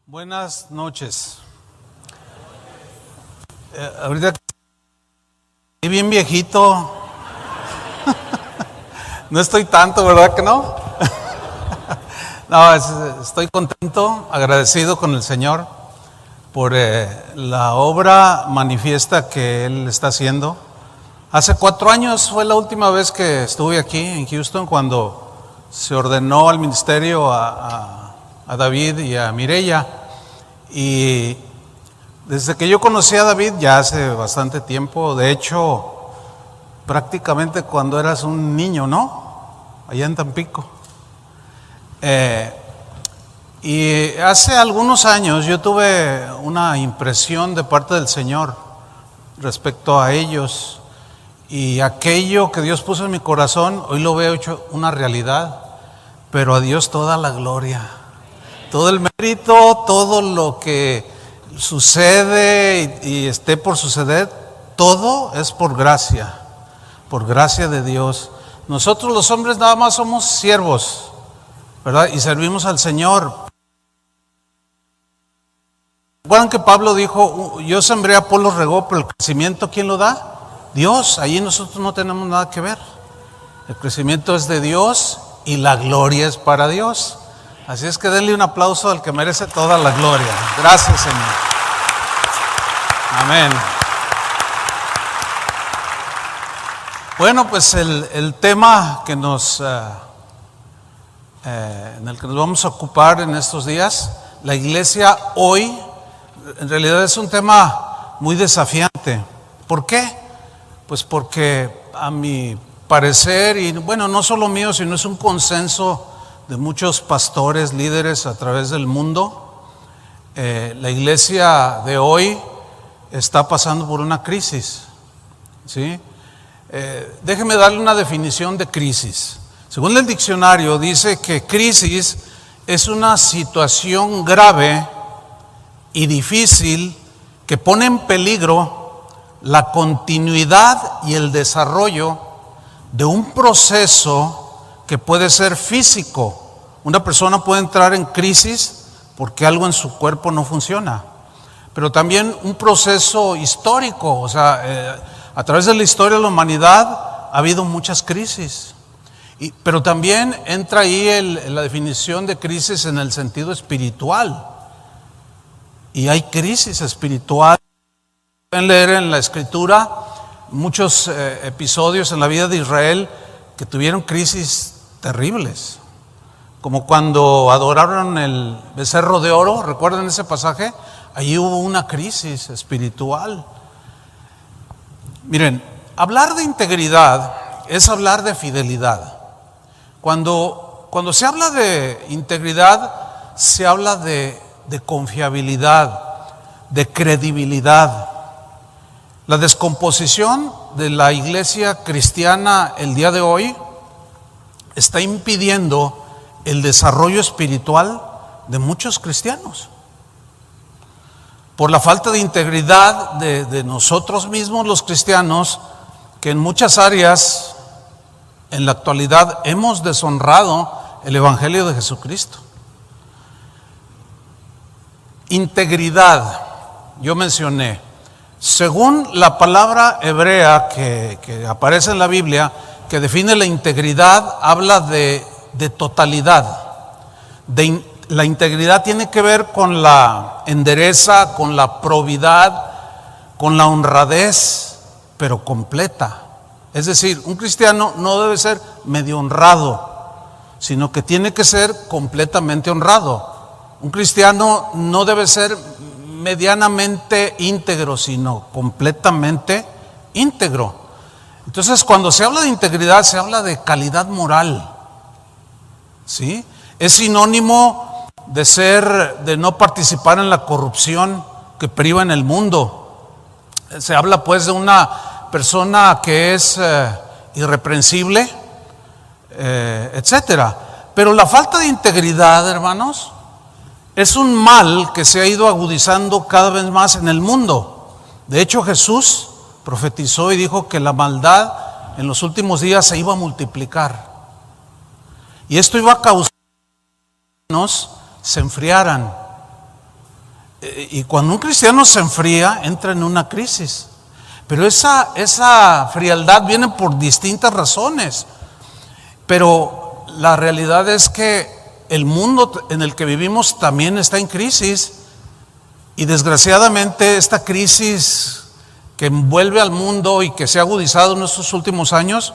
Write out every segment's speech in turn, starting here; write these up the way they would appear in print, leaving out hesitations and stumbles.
Buenas noches. Ahorita estoy bien viejito. No estoy tanto, ¿verdad que no? No, estoy contento, agradecido con el Señor por la obra manifiesta que Él está haciendo. Hace 4 años fue la última vez que estuve aquí en Houston, cuando se ordenó al ministerio a David y a Mireya. Y desde que yo conocí a David, ya hace bastante tiempo, de hecho, prácticamente cuando eras un niño, ¿no? Allá en Tampico. Y hace algunos años yo tuve una impresión de parte del Señor respecto a ellos. Y aquello que Dios puso en mi corazón, hoy lo veo hecho una realidad. Pero a Dios toda la gloria, todo el mérito, todo lo que sucede y esté por suceder, todo es por gracia de Dios. Nosotros los hombres nada más somos siervos, ¿verdad? Y servimos al Señor. ¿Recuerdan que Pablo dijo, yo sembré, Apolo regó, pero el crecimiento ¿quién lo da? Dios. Ahí nosotros no tenemos nada que ver. El crecimiento es de Dios y la gloria es para Dios. Así es que denle un aplauso al que merece toda la gloria. Gracias, Señor. Amén. Bueno, pues el tema que en el que nos vamos a ocupar en estos días, la iglesia hoy, en realidad es un tema muy desafiante. ¿Por qué? Pues porque a mi parecer, y bueno, no solo mío, sino es un consenso de muchos pastores, líderes a través del mundo, la iglesia de hoy está pasando por una crisis, ¿sí? Déjeme darle una definición de crisis. Según el diccionario, dice que crisis es una situación grave y difícil que pone en peligro la continuidad y el desarrollo de un proceso que puede ser físico. Una persona puede entrar en crisis porque algo en su cuerpo no funciona, pero también un proceso histórico. O sea, a través de la historia de la humanidad ha habido muchas crisis, pero también entra ahí la definición de crisis en el sentido espiritual, y hay crisis espiritual. Pueden leer en la Escritura muchos episodios en la vida de Israel que tuvieron crisis terribles, como cuando adoraron el becerro de oro. ¿Recuerdan ese pasaje? Allí hubo una crisis espiritual. Miren, hablar de integridad es hablar de fidelidad. Cuando se habla de integridad, se habla de confiabilidad, de credibilidad. La descomposición de la iglesia cristiana el día de hoy está impidiendo el desarrollo espiritual de muchos cristianos. Por la falta de integridad de nosotros mismos los cristianos, que en muchas áreas en la actualidad hemos deshonrado el Evangelio de Jesucristo. Integridad, yo mencioné, según la palabra hebrea que aparece en la Biblia, que define la integridad, habla de totalidad. La integridad tiene que ver con la endereza, con la probidad, con la honradez, pero completa. Es decir, un cristiano no debe ser medio honrado, sino que tiene que ser completamente honrado. Un cristiano no debe ser medianamente íntegro, sino completamente íntegro. Entonces, cuando se habla de integridad, se habla de calidad moral, ¿sí? Es sinónimo de no participar en la corrupción que priva en el mundo. Se habla pues de una persona que es irreprensible, etcétera. Pero la falta de integridad, hermanos, es un mal que se ha ido agudizando cada vez más en el mundo. De hecho, Jesús profetizó y dijo que la maldad en los últimos días se iba a multiplicar. Y esto iba a causar que los cristianos se enfriaran, Y cuando un cristiano se enfría, entra en una crisis. Pero esa frialdad viene por distintas razones. Pero la realidad es que el mundo en el que vivimos también está en crisis. Y desgraciadamente esta crisis que envuelve al mundo y que se ha agudizado en estos últimos años,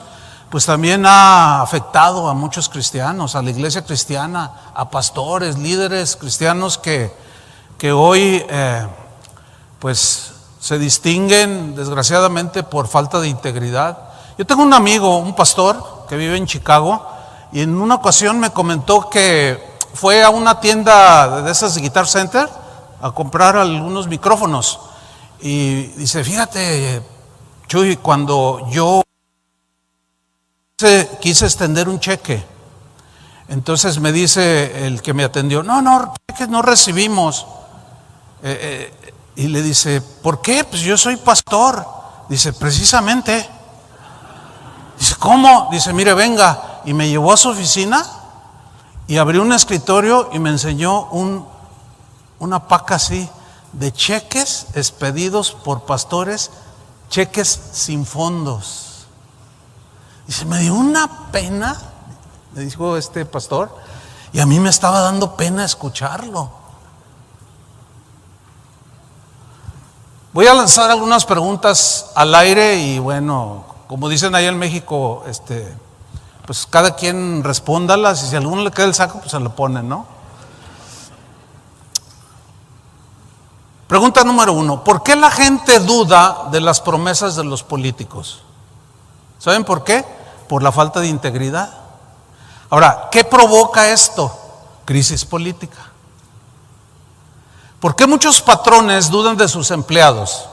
pues también ha afectado a muchos cristianos, a la iglesia cristiana, a pastores, líderes cristianos que hoy pues se distinguen desgraciadamente por falta de integridad. Yo tengo un amigo, un pastor que vive en Chicago, y en una ocasión me comentó que fue a una tienda de esas de Guitar Center a comprar algunos micrófonos. Y dice, fíjate, Chuy, cuando yo quise extender un cheque, entonces me dice el que me atendió, no, cheques no recibimos. Y le dice, ¿por qué? Pues yo soy pastor. Dice, precisamente. Dice, ¿cómo? Dice, mire, venga. Y me llevó a su oficina y abrió un escritorio y me enseñó una paca así de cheques expedidos por pastores, cheques sin fondos. Dice, me dio una pena, me dijo este pastor, y a mí me estaba dando pena escucharlo. Voy a lanzar algunas preguntas al aire y bueno, como dicen allá en México, pues cada quien respóndalas y si a alguno le queda el saco, pues se lo pone, ¿no? Pregunta número 1, ¿por qué la gente duda de las promesas de los políticos? ¿Saben por qué? Por la falta de integridad. Ahora, ¿qué provoca esto? Crisis política. ¿Por qué muchos patrones dudan de sus empleados?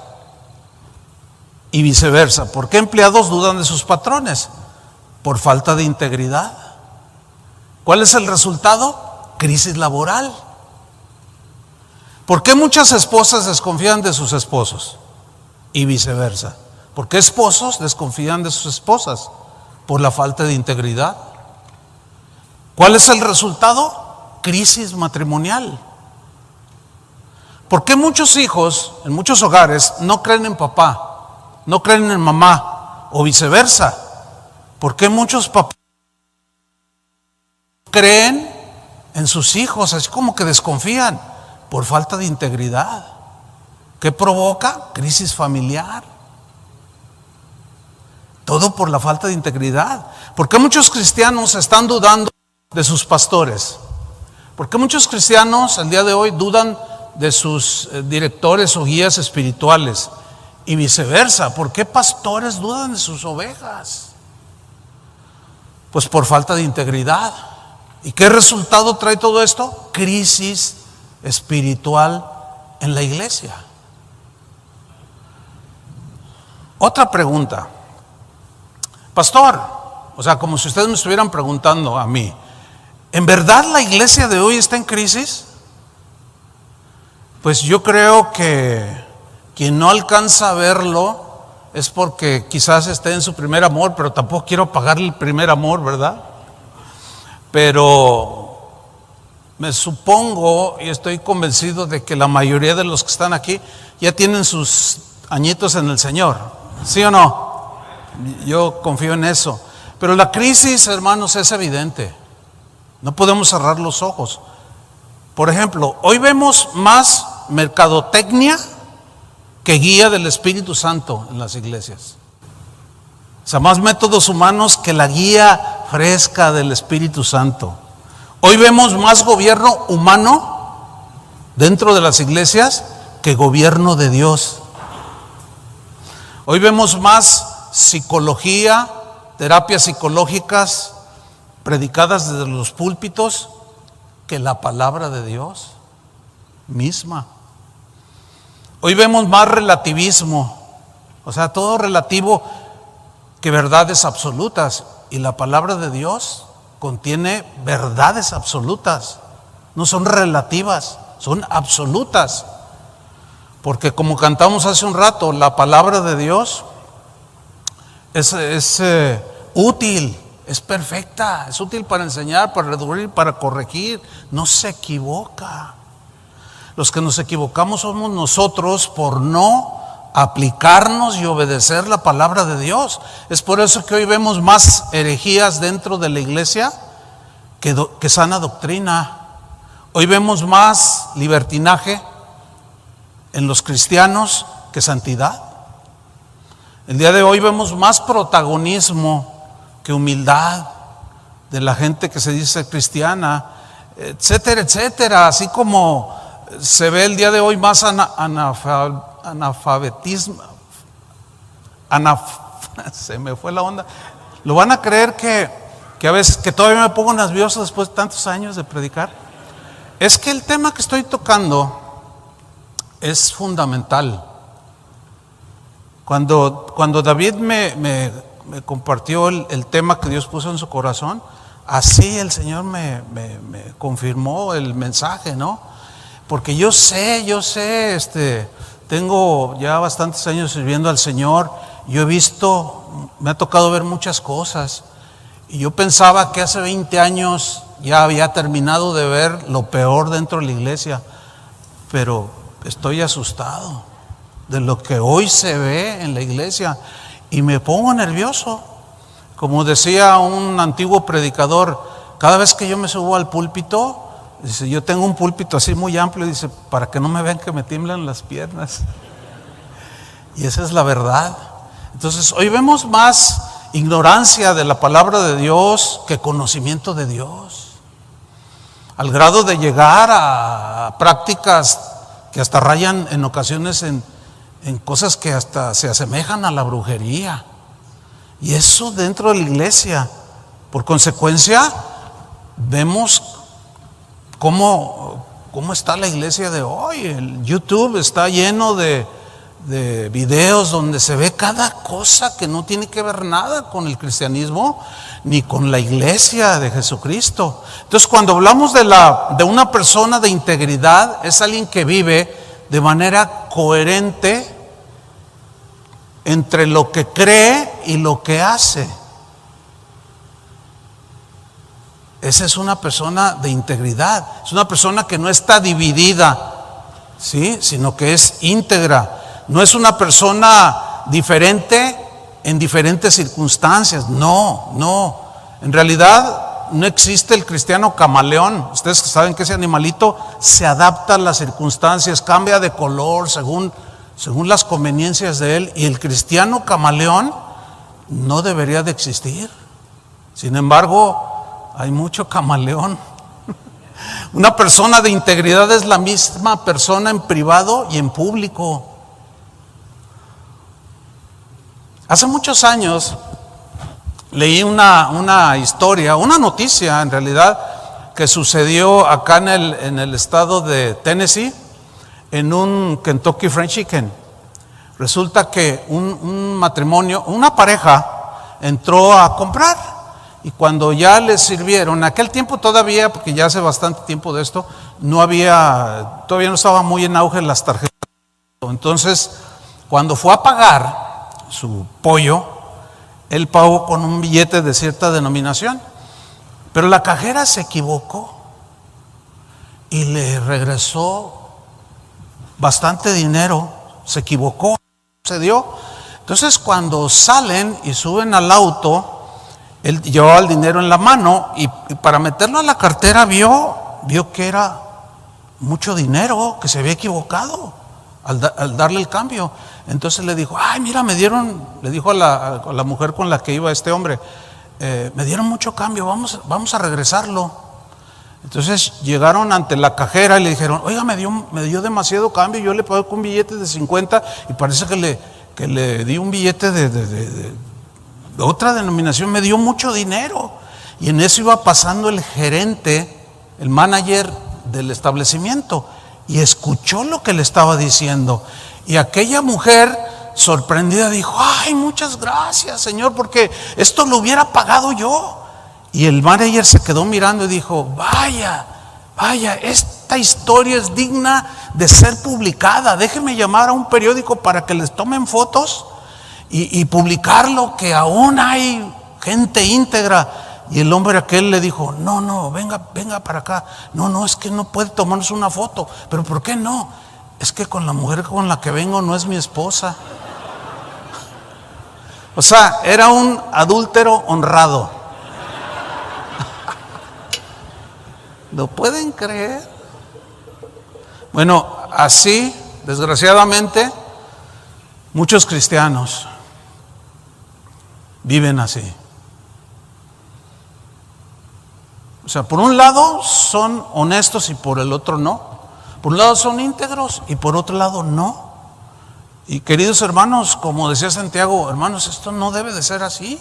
Y viceversa, ¿por qué empleados dudan de sus patrones? Por falta de integridad. ¿Cuál es el resultado? Crisis laboral. ¿Por qué muchas esposas desconfían de sus esposos? Y viceversa. ¿Por qué esposos desconfían de sus esposas? Por la falta de integridad. ¿Cuál es el resultado? Crisis matrimonial. ¿Por qué muchos hijos en muchos hogares no creen en papá, no creen en mamá o viceversa? ¿Por qué muchos papás creen en sus hijos, así como que desconfían? Por falta de integridad. ¿Qué provoca? Crisis familiar. Todo por la falta de integridad. ¿Por qué muchos cristianos están dudando de sus pastores? ¿Por qué muchos cristianos el día de hoy dudan de sus directores o guías espirituales? Y viceversa, ¿por qué pastores dudan de sus ovejas? Pues por falta de integridad. ¿Y qué resultado trae todo esto? Crisis espiritual en la iglesia. Otra pregunta. Pastor, o sea, como si ustedes me estuvieran preguntando a mí, ¿en verdad la iglesia de hoy está en crisis? Pues yo creo que quien no alcanza a verlo es porque quizás esté en su primer amor, pero tampoco quiero pagarle el primer amor, ¿verdad? Pero me supongo y estoy convencido de que la mayoría de los que están aquí ya tienen sus añitos en el Señor, ¿sí o no? Yo confío en eso. Pero la crisis, hermanos, es evidente. No podemos cerrar los ojos. Por ejemplo, hoy vemos más mercadotecnia que guía del Espíritu Santo en las iglesias. O sea, más métodos humanos que la guía fresca del Espíritu Santo. Hoy vemos más gobierno humano dentro de las iglesias que gobierno de Dios. Hoy vemos más psicología, terapias psicológicas predicadas desde los púlpitos que la palabra de Dios misma. Hoy vemos más relativismo, o sea, todo relativo que verdades absolutas, y la palabra de Dios contiene verdades absolutas, no son relativas, son absolutas. Porque como cantamos hace un rato, la palabra de Dios es útil, es perfecta, es útil para enseñar, para redarguir, para corregir, no se equivoca. Los que nos equivocamos somos nosotros por no aplicarnos y obedecer la palabra de Dios. Es por eso que hoy vemos más herejías dentro de la iglesia que sana doctrina. Hoy vemos más libertinaje en los cristianos que santidad. El día de hoy vemos más protagonismo que humildad de la gente que se dice cristiana, etcétera, etcétera. Así como se ve el día de hoy más analfabetismo, se me fue la onda. Lo van a creer que a veces, que todavía me pongo nervioso después de tantos años de predicar. Es que el tema que estoy tocando es fundamental. Cuando David me compartió el tema que Dios puso en su corazón, así el Señor me confirmó el mensaje, ¿no? Porque yo sé, tengo ya bastantes años sirviendo al Señor. Yo he visto, me ha tocado ver muchas cosas. Y yo pensaba que hace 20 años ya había terminado de ver lo peor dentro de la iglesia. Pero estoy asustado de lo que hoy se ve en la iglesia. Y me pongo nervioso. Como decía un antiguo predicador, cada vez que yo me subo al púlpito, dice, yo tengo un púlpito así muy amplio, dice, para que no me vean que me tiemblan las piernas. Y esa es la verdad. Entonces, hoy vemos más ignorancia de la palabra de Dios que conocimiento de Dios. Al grado de llegar a prácticas que hasta rayan en ocasiones en cosas que hasta se asemejan a la brujería. Y eso dentro de la iglesia. Por consecuencia, vemos cómo está la iglesia de hoy. El YouTube está lleno de videos donde se ve cada cosa que no tiene que ver nada con el cristianismo ni con la iglesia de Jesucristo. Entonces, cuando hablamos de una persona de integridad, es alguien que vive de manera coherente entre lo que cree y lo que hace. Esa es una persona de integridad. Es una persona que no está dividida, ¿sí? Sino que es íntegra. No es una persona diferente en diferentes circunstancias. No. En realidad no existe el cristiano camaleón. Ustedes saben que ese animalito se adapta a las circunstancias, cambia de color según las conveniencias de él. Y el cristiano camaleón no debería de existir. Sin embargo, hay mucho camaleón. Una persona de integridad es la misma persona en privado y en público. Hace muchos años leí una historia, una noticia en realidad, que sucedió acá en el estado de Tennessee, en un Kentucky Fried Chicken. Resulta que un matrimonio, una pareja, entró a comprar. Y cuando ya les sirvieron, en aquel tiempo todavía, porque ya hace bastante tiempo de esto, todavía no estaba muy en auge las tarjetas. Entonces, cuando fue a pagar su pollo, él pagó con un billete de cierta denominación, pero la cajera se equivocó y le regresó bastante dinero. Se equivocó, se dio. Entonces, cuando salen y suben al auto, él llevaba el dinero en la mano y para meterlo a la cartera vio que era mucho dinero, que se había equivocado al darle el cambio. Entonces le dijo, ay, mira, le dijo a la mujer con la que iba este hombre, me dieron mucho cambio, vamos a regresarlo. Entonces llegaron ante la cajera y le dijeron, oiga, me dio demasiado cambio, yo le pagué con un billete de 50 y parece que le di un billete de otra denominación, me dio mucho dinero. Y en eso iba pasando el gerente, el manager del establecimiento, y escuchó lo que le estaba diciendo. Y aquella mujer sorprendida dijo, ay, muchas gracias, Señor, porque esto lo hubiera pagado yo. Y el manager se quedó mirando y dijo, vaya, esta historia es digna de ser publicada. Déjeme llamar a un periódico para que les tomen fotos y publicarlo, que aún hay gente íntegra. Y el hombre aquel le dijo, no, venga para acá. No, es que no puede tomarnos una foto. ¿Pero por qué no? Es que con la mujer con la que vengo no es mi esposa. O sea, era un adúltero honrado. ¿Lo pueden creer? Bueno, así, desgraciadamente, muchos cristianos viven así. O sea, por un lado son honestos y por el otro no. Por un lado son íntegros y por otro lado no. Y queridos hermanos, como decía Santiago, hermanos, esto no debe de ser así.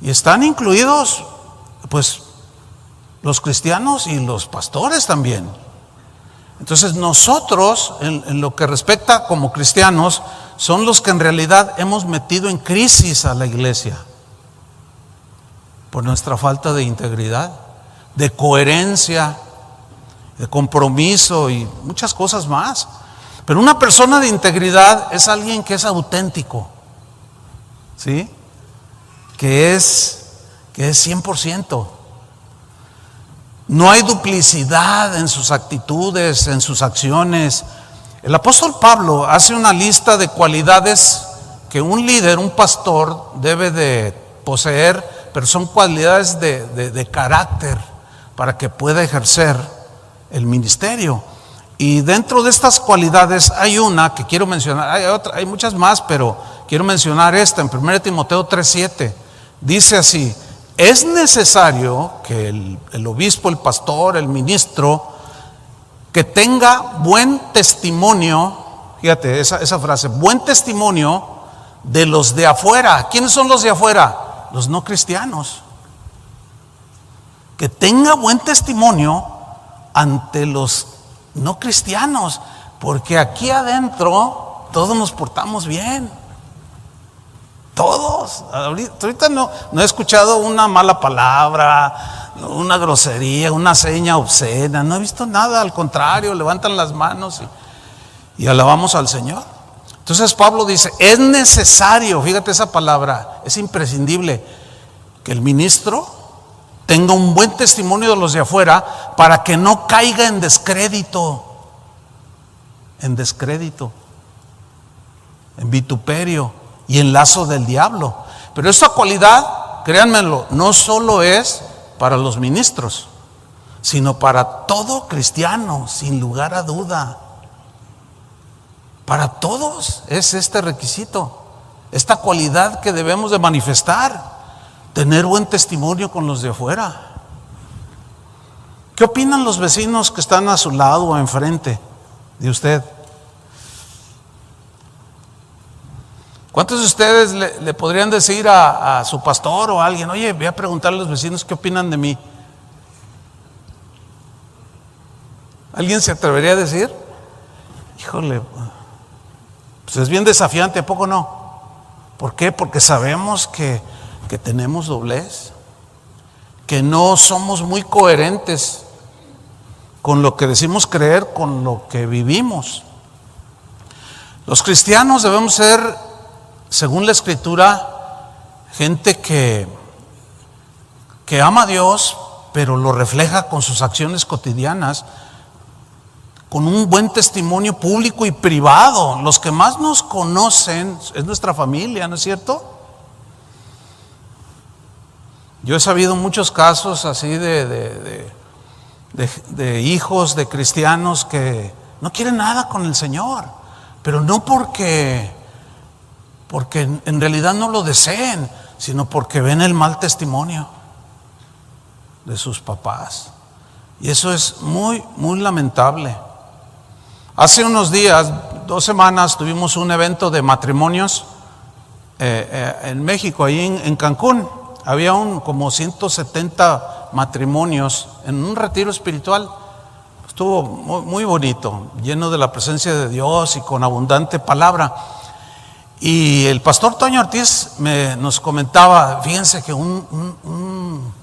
Y están incluidos, pues, los cristianos y los pastores también. Entonces nosotros, en lo que respecta como cristianos, son los que en realidad hemos metido en crisis a la iglesia por nuestra falta de integridad, de coherencia, de compromiso y muchas cosas más. Pero una persona de integridad es alguien que es auténtico, ¿sí? Que es 100%. No hay duplicidad en sus actitudes, en sus acciones. El apóstol Pablo hace una lista de cualidades que un líder, un pastor debe de poseer, pero son cualidades de carácter para que pueda ejercer el ministerio. Y dentro de estas cualidades hay una que quiero mencionar, hay muchas más, pero quiero mencionar esta en 1 Timoteo 3:7. Dice así: es necesario que el obispo, el pastor, el ministro, que tenga buen testimonio, fíjate esa frase, buen testimonio de los de afuera. ¿Quiénes son los de afuera? Los no cristianos. Que tenga buen testimonio ante los no cristianos, porque aquí adentro todos nos portamos bien. Todos. Ahorita no he escuchado una mala palabra, una grosería, una seña obscena. No he visto nada, al contrario, levantan las manos y alabamos al Señor. Entonces Pablo dice, es necesario, fíjate esa palabra, es imprescindible que el ministro tenga un buen testimonio de los de afuera para que no caiga en descrédito, en vituperio y en lazo del diablo. Pero esta cualidad, créanmelo, no solo es para los ministros, sino para todo cristiano, sin lugar a duda. Para todos es este requisito, esta cualidad que debemos de manifestar, tener buen testimonio con los de afuera. ¿Qué opinan los vecinos que están a su lado o enfrente de usted? ¿Cuántos de ustedes le podrían decir a su pastor o a alguien, oye, voy a preguntarle a los vecinos qué opinan de mí? ¿Alguien se atrevería a decir? Híjole, pues es bien desafiante, ¿a poco no? ¿Por qué? Porque sabemos que tenemos doblez, que no somos muy coherentes con lo que decimos creer, con lo que vivimos. Los cristianos debemos ser, según la Escritura, gente que ama a Dios, pero lo refleja con sus acciones cotidianas, con un buen testimonio público y privado. Los que más nos conocen es nuestra familia, ¿no es cierto? Yo he sabido muchos casos así de hijos de cristianos que no quieren nada con el Señor, pero no porque en realidad no lo deseen, sino porque ven el mal testimonio de sus papás. Y eso es muy, muy lamentable. Hace unos días, 2 semanas, tuvimos un evento de matrimonios en México, ahí en Cancún. Había como 170 matrimonios en un retiro espiritual. Estuvo muy, muy bonito, lleno de la presencia de Dios y con abundante palabra. Y el pastor Toño Ortiz nos comentaba, fíjense que un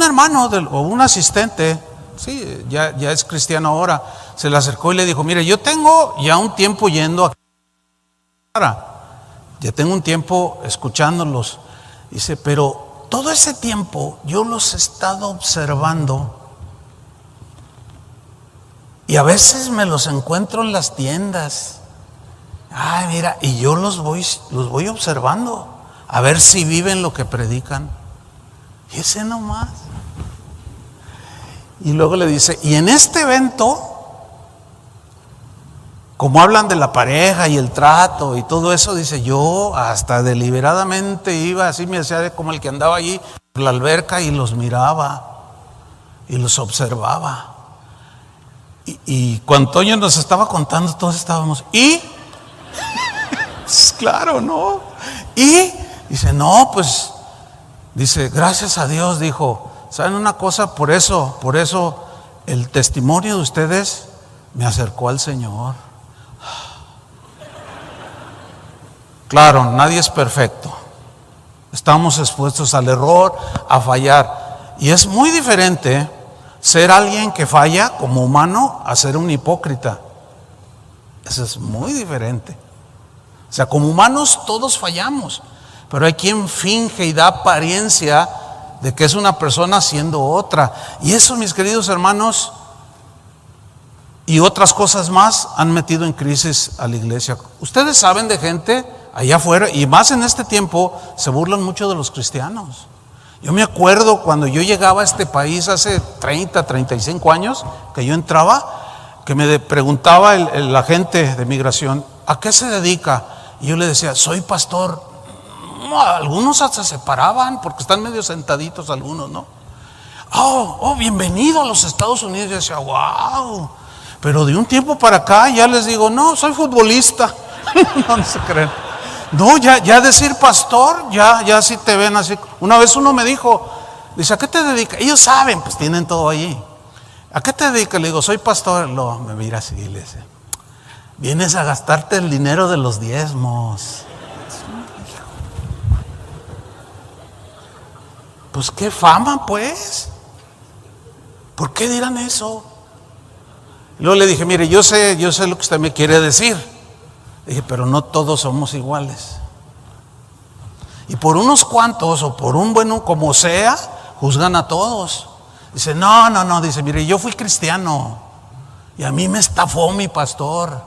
hermano o un asistente, sí, ya es cristiano ahora, se le acercó y le dijo, mire, yo tengo ya un tiempo yendo a ya tengo un tiempo escuchándolos. Dice, pero todo ese tiempo yo los he estado observando y a veces me los encuentro en las tiendas. Ay, mira, y yo los voy observando a ver si viven lo que predican. Y ese nomás. Y luego le dice, y en este evento, como hablan de la pareja y el trato y todo eso, dice, yo hasta deliberadamente iba, así me hacía como el que andaba allí por la alberca y los miraba y los observaba. Y cuando Toño nos estaba contando, todos estábamos, ¿y? Claro, ¿no? Y dice, no, pues, dice, gracias a Dios, dijo, ¿saben una cosa? Por eso el testimonio de ustedes me acercó al Señor. Claro, nadie es perfecto. Estamos expuestos al error, a fallar. Y es muy diferente ser alguien que falla como humano a ser un hipócrita. Eso es muy diferente. O sea, como humanos todos fallamos, pero hay quien finge y da apariencia de que es una persona siendo otra. Y eso, mis queridos hermanos, y otras cosas más han metido en crisis a la iglesia. Ustedes saben de gente allá afuera, y más en este tiempo, se burlan mucho de los cristianos. Yo me acuerdo cuando yo llegaba a este país hace 30, 35 años, que yo entraba, que me preguntaba el agente de migración, ¿a qué se dedica? Y yo le decía, soy pastor. Algunos hasta se paraban porque están medio sentaditos algunos, ¿no? Bienvenido a los Estados Unidos. Yo decía, wow. Pero de un tiempo para acá ya les digo, no, soy futbolista. No se creen. No, ya decir pastor, ya sí te ven así. Una vez uno me dijo, dice, ¿a qué te dedicas? Ellos saben, pues tienen todo allí. ¿A qué te dedicas? Le digo, soy pastor. No, me mira así y le dice, vienes a gastarte el dinero de los diezmos. Pues qué fama, pues. ¿Por qué dirán eso? Luego le dije, mire, yo sé lo que usted me quiere decir. Dije, pero no todos somos iguales. Y por unos cuantos o por un bueno como sea, juzgan a todos. Dice, no, dice, mire, yo fui cristiano y a mí me estafó mi pastor,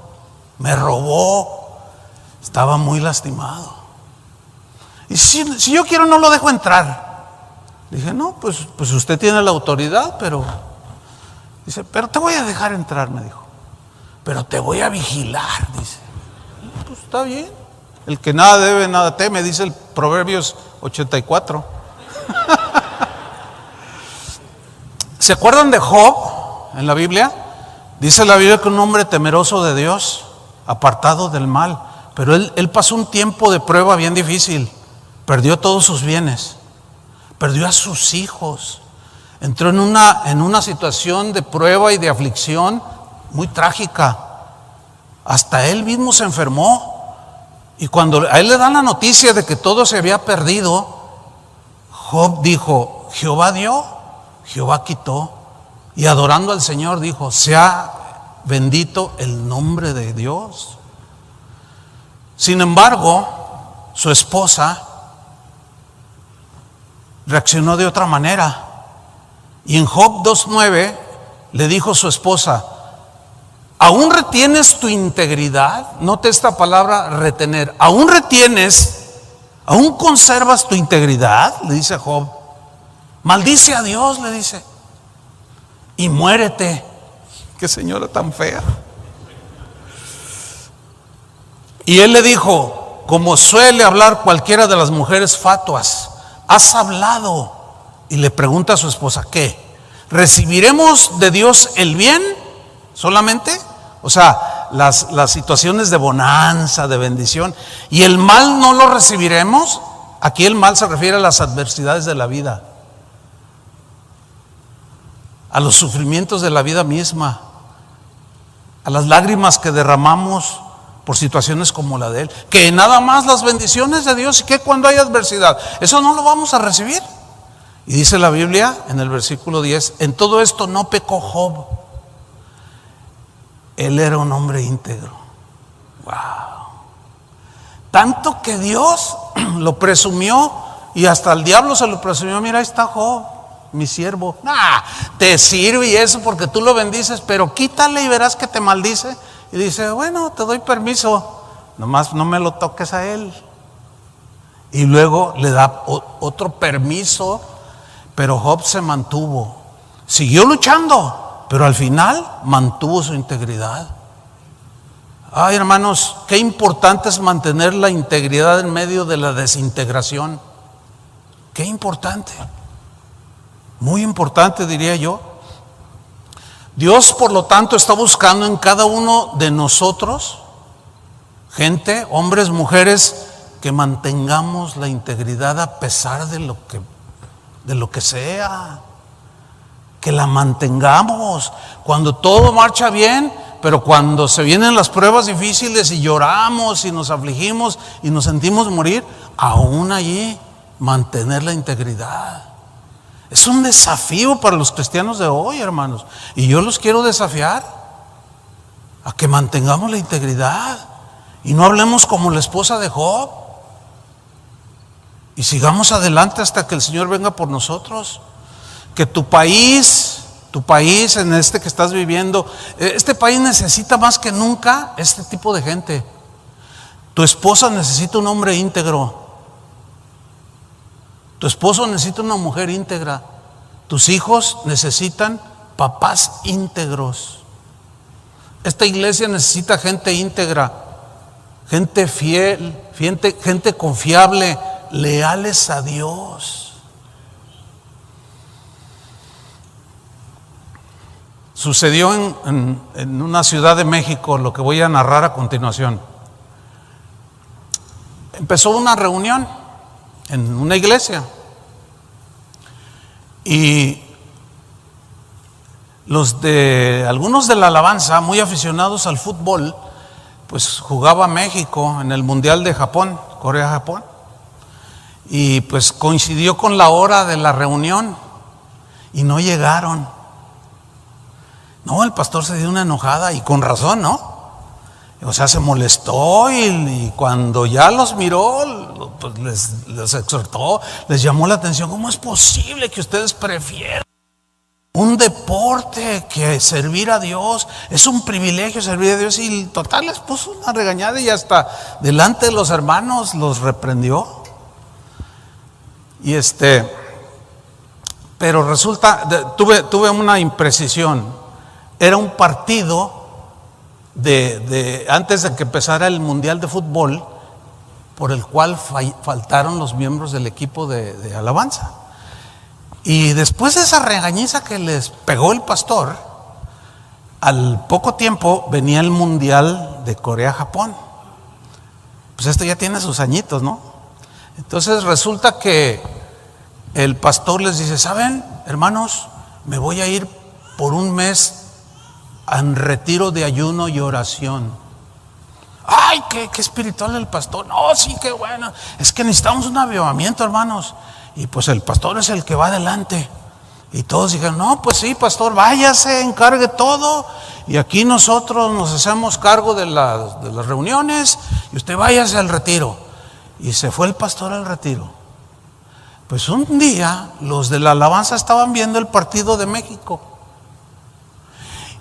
me robó, estaba muy lastimado. Y si yo quiero no lo dejo entrar. Dije, no, pues usted tiene la autoridad, pero dice, pero te voy a dejar entrar, me dijo. Pero te voy a vigilar, dice. Pues está bien. El que nada debe, nada teme, dice el Proverbios 84. ¿Se acuerdan de Job en la Biblia? Dice la Biblia que un hombre temeroso de Dios, apartado del mal, pero él pasó un tiempo de prueba bien difícil. Perdió todos sus bienes, perdió a sus hijos, entró en una situación de prueba y de aflicción muy trágica. Hasta él mismo se enfermó. Y cuando a él le dan la noticia de que todo se había perdido, Job dijo, Jehová dio, Jehová quitó. Y adorando al Señor dijo, sea bendito el nombre de Dios. Sin embargo, su esposa reaccionó de otra manera. Y en Job 2:9 le dijo su esposa, ¿aún retienes tu integridad? Note esta palabra retener. ¿Aún retienes, aún conservas tu integridad? Le dice a Job. Maldice a Dios, le dice, y muérete. Qué señora tan fea. Y él le dijo, como suele hablar cualquiera de las mujeres fatuas, has hablado. Y le pregunta a su esposa, ¿qué? ¿Recibiremos de Dios el bien solamente? O sea, las situaciones de bonanza, de bendición, y el mal no lo recibiremos. Aquí el mal se refiere a las adversidades de la vida, a los sufrimientos de la vida misma, a las lágrimas que derramamos por situaciones como la de él. Que nada más las bendiciones de Dios, y que cuando hay adversidad, eso no lo vamos a recibir. Y dice la Biblia en el versículo 10, en todo esto no pecó Job. Él era un hombre íntegro. Wow. Tanto que Dios lo presumió Y hasta el diablo se lo presumió: mira, ahí está Job, mi siervo. Te sirve y eso porque tú lo bendices, pero quítale y verás que te maldice. Y dice: bueno, te doy permiso, nomás no me lo toques a él. Y luego le da otro permiso, pero Job se mantuvo, siguió luchando, pero al final mantuvo su integridad. Ay, hermanos, qué importante es mantener la integridad en medio de la desintegración. Qué importante, muy importante, diría yo. Dios, por lo tanto, está buscando en cada uno de nosotros gente, hombres, mujeres, que mantengamos la integridad a pesar de lo que sea. Que la mantengamos cuando todo marcha bien, pero cuando se vienen las pruebas difíciles y lloramos y nos afligimos y nos sentimos morir, aún allí mantener la integridad. Es un desafío para los cristianos de hoy, hermanos, y yo los quiero desafiar a que mantengamos la integridad y no hablemos como la esposa de Job y sigamos adelante hasta que el Señor venga por nosotros. Que tu país en este que estás viviendo, este país necesita más que nunca este tipo de gente. Tu esposa necesita un hombre íntegro. Tu esposo necesita una mujer íntegra. Tus hijos necesitan papás íntegros. Esta iglesia necesita gente íntegra, gente fiel, gente confiable, leales a Dios. Sucedió en una ciudad de México lo que voy a narrar a continuación. Empezó una reunión en una iglesia y algunos de la alabanza, muy aficionados al fútbol, pues jugaba México en el Mundial de Japón, Corea-Japón, y pues coincidió con la hora de la reunión y no llegaron. No, el pastor se dio una enojada y con razón, ¿no? O sea, se molestó y cuando ya los miró, pues les exhortó, les llamó la atención. ¿Cómo es posible que ustedes prefieran un deporte que servir a Dios? Es un privilegio servir a Dios. Y total les puso una regañada y hasta delante de los hermanos los reprendió. Y pero resulta, tuve una imprecisión. Era un partido antes de que empezara el Mundial de Fútbol, por el cual faltaron los miembros del equipo de alabanza. Y después de esa regañiza que les pegó el pastor, al poco tiempo venía el Mundial de Corea-Japón. Pues esto ya tiene sus añitos, ¿no? Entonces resulta que el pastor les dice: ¿saben, hermanos? Me voy a ir por un mes en retiro de ayuno y oración. Ay, qué espiritual el pastor. No, sí, qué bueno. Es que necesitamos un avivamiento, hermanos. Y pues el pastor es el que va adelante. Y todos dijeron: no, pues sí, pastor, váyase, encargue todo. Y aquí nosotros nos hacemos cargo de las reuniones. Y usted váyase al retiro. Y se fue el pastor al retiro. Pues un día los de la alabanza estaban viendo el partido de México.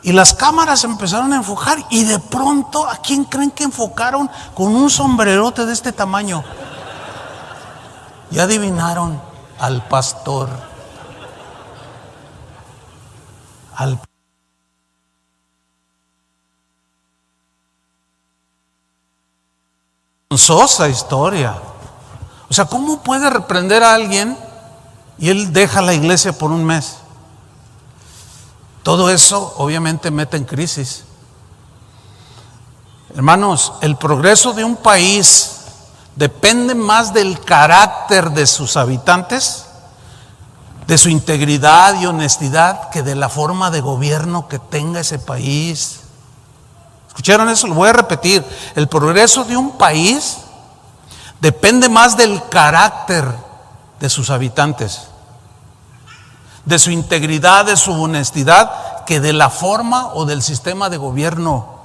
Y las cámaras empezaron a enfocar y de pronto, ¿a quién creen que enfocaron? Con un sombrerote de este tamaño. Y adivinaron: al pastor. Vergonzosa historia. O sea, ¿cómo puede reprender a alguien y él deja la iglesia por un mes? Todo eso obviamente mete en crisis. Hermanos, el progreso de un país depende más del carácter de sus habitantes, de su integridad y honestidad, que de la forma de gobierno que tenga ese país. ¿Escucharon eso? Lo voy a repetir. El progreso de un país depende más del carácter de sus habitantes, de su integridad, de su honestidad, que de la forma o del sistema de gobierno.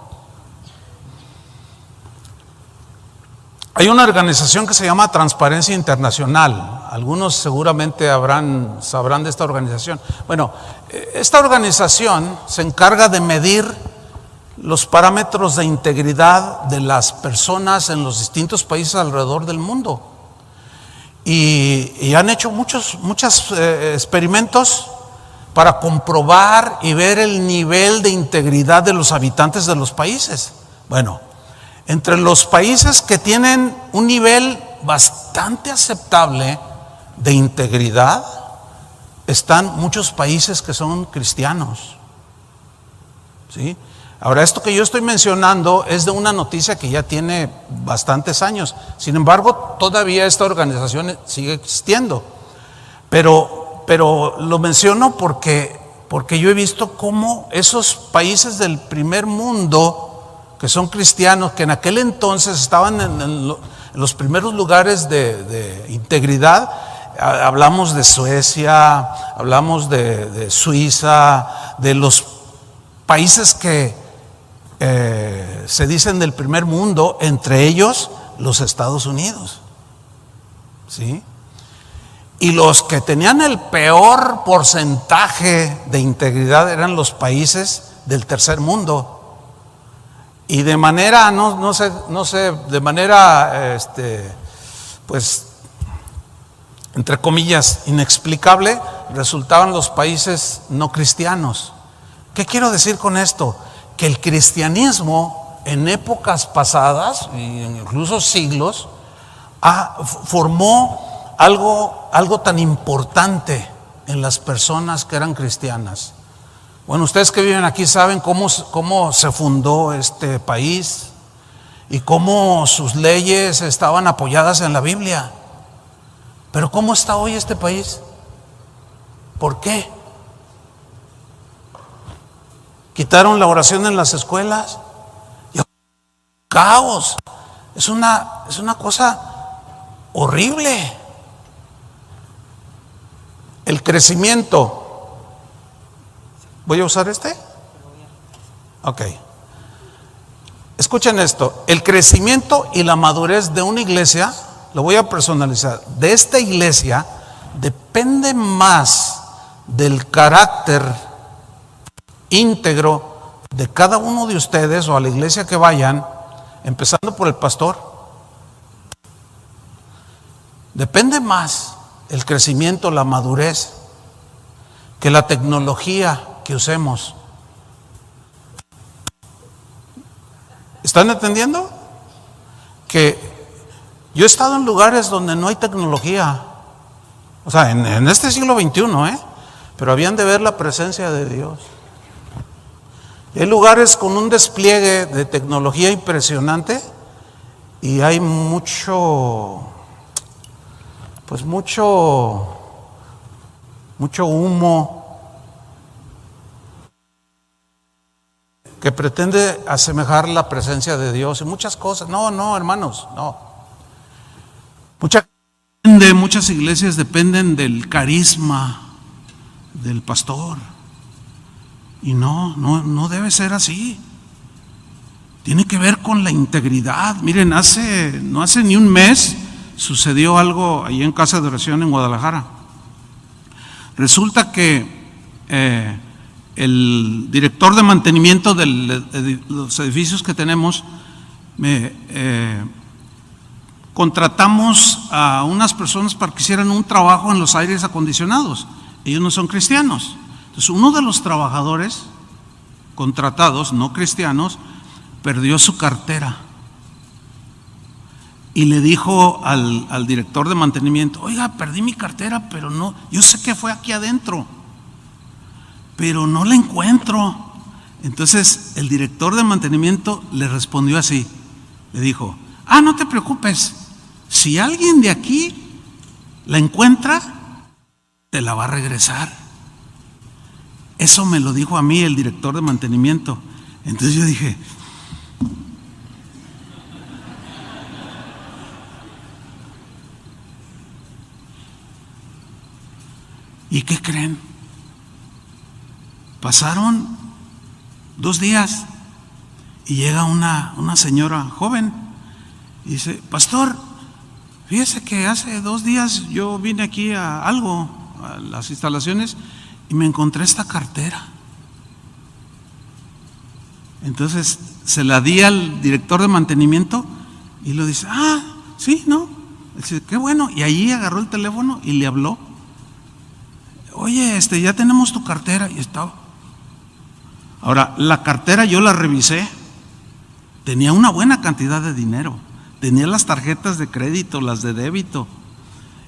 Hay una organización que se llama Transparencia Internacional. Algunos seguramente sabrán de esta organización. Bueno, esta organización se encarga de medir los parámetros de integridad de las personas en los distintos países alrededor del mundo. Y han hecho muchos experimentos para comprobar y ver el nivel de integridad de los habitantes de los países. Bueno, entre los países que tienen un nivel bastante aceptable de integridad, están muchos países que son cristianos. ¿Sí? Ahora, esto que yo estoy mencionando es de una noticia que ya tiene bastantes años. Sin embargo, todavía esta organización sigue existiendo. Pero lo menciono porque yo he visto cómo esos países del primer mundo que son cristianos, que en aquel entonces estaban en los primeros lugares de integridad. Hablamos de Suecia, hablamos de Suiza, de los países que se dicen del primer mundo, entre ellos los Estados Unidos. ¿Sí? Y los que tenían el peor porcentaje de integridad eran los países del tercer mundo. Y de manera, no sé, de manera, pues, entre comillas, inexplicable, resultaban los países no cristianos. ¿Qué quiero decir con esto? Que el cristianismo en épocas pasadas, incluso siglos, formó algo tan importante en las personas que eran cristianas. Bueno, ustedes que viven aquí saben cómo se fundó este país y cómo sus leyes estaban apoyadas en la Biblia. Pero ¿cómo está hoy este país? ¿Por qué? Quitaron la oración en las escuelas. Y caos. Es una cosa horrible. El crecimiento. ¿Voy a usar este? Ok. Escuchen esto. El crecimiento y la madurez de una iglesia, lo voy a personalizar, de esta iglesia depende más del carácter íntegro de cada uno de ustedes o a la iglesia que vayan, empezando por el pastor. Depende más el crecimiento, la madurez, que la tecnología que usemos. ¿Están entendiendo? Que yo he estado en lugares donde no hay tecnología, o sea, en este siglo XXI, pero habían de ver la presencia de Dios. Hay lugares con un despliegue de tecnología impresionante y hay mucho humo que pretende asemejar la presencia de Dios y muchas cosas. No, hermanos, no. Muchas iglesias dependen del carisma del pastor. Y no debe ser así. Tiene que ver con la integridad. Miren, no hace ni un mes sucedió algo ahí en Casa de Oración en Guadalajara. Resulta que el director de mantenimiento de los edificios que tenemos, contratamos a unas personas para que hicieran un trabajo en los aires acondicionados. Ellos no son cristianos. Entonces, uno de los trabajadores contratados, no cristianos, perdió su cartera y le dijo al director de mantenimiento: oiga, perdí mi cartera, pero no, yo sé que fue aquí adentro, pero no la encuentro. Entonces el director de mantenimiento le respondió así, le dijo: no te preocupes, si alguien de aquí la encuentra, te la va a regresar. Eso me lo dijo a mí el director de mantenimiento. Entonces yo dije: ¿y qué creen? Pasaron 2 días y llega una señora joven Y dice, pastor, fíjese que hace 2 días yo vine aquí a las instalaciones, y me encontré esta cartera. Entonces se la di al director de mantenimiento y lo dice, sí, ¿no? Dice, qué bueno. Y allí agarró el teléfono y le habló. Oye, ya tenemos tu cartera. Y estaba. Ahora, la cartera yo la revisé. Tenía una buena cantidad de dinero. Tenía las tarjetas de crédito, las de débito.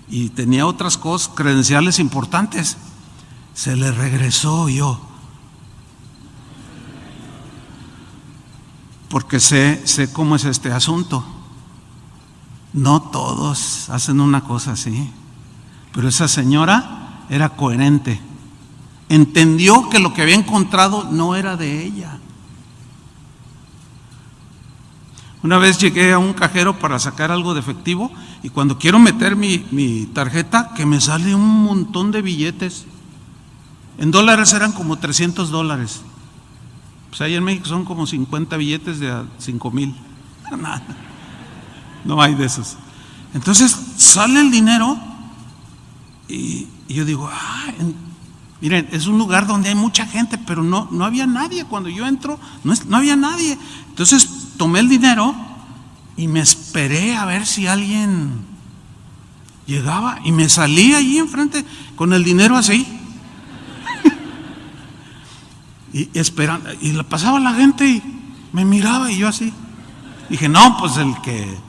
Y tenía otras cosas, credenciales importantes. Se le regresó yo. Porque sé cómo es este asunto. No todos hacen una cosa así, pero esa señora era coherente. Entendió que lo que había encontrado no era de ella. Una vez llegué a un cajero para sacar algo de efectivo, y cuando quiero meter mi tarjeta, que me sale un montón de billetes. En dólares eran como $300. Pues ahí en México son como 50 billetes de 5,000. No hay de esos. Entonces sale el dinero y yo digo, miren, es un lugar donde hay mucha gente, pero no había nadie. Cuando yo entro, no había nadie. Entonces tomé el dinero y me esperé a ver si alguien llegaba, y me salí allí enfrente con el dinero así. Y esperando, y le pasaba la gente y me miraba, y yo así. Dije, no, pues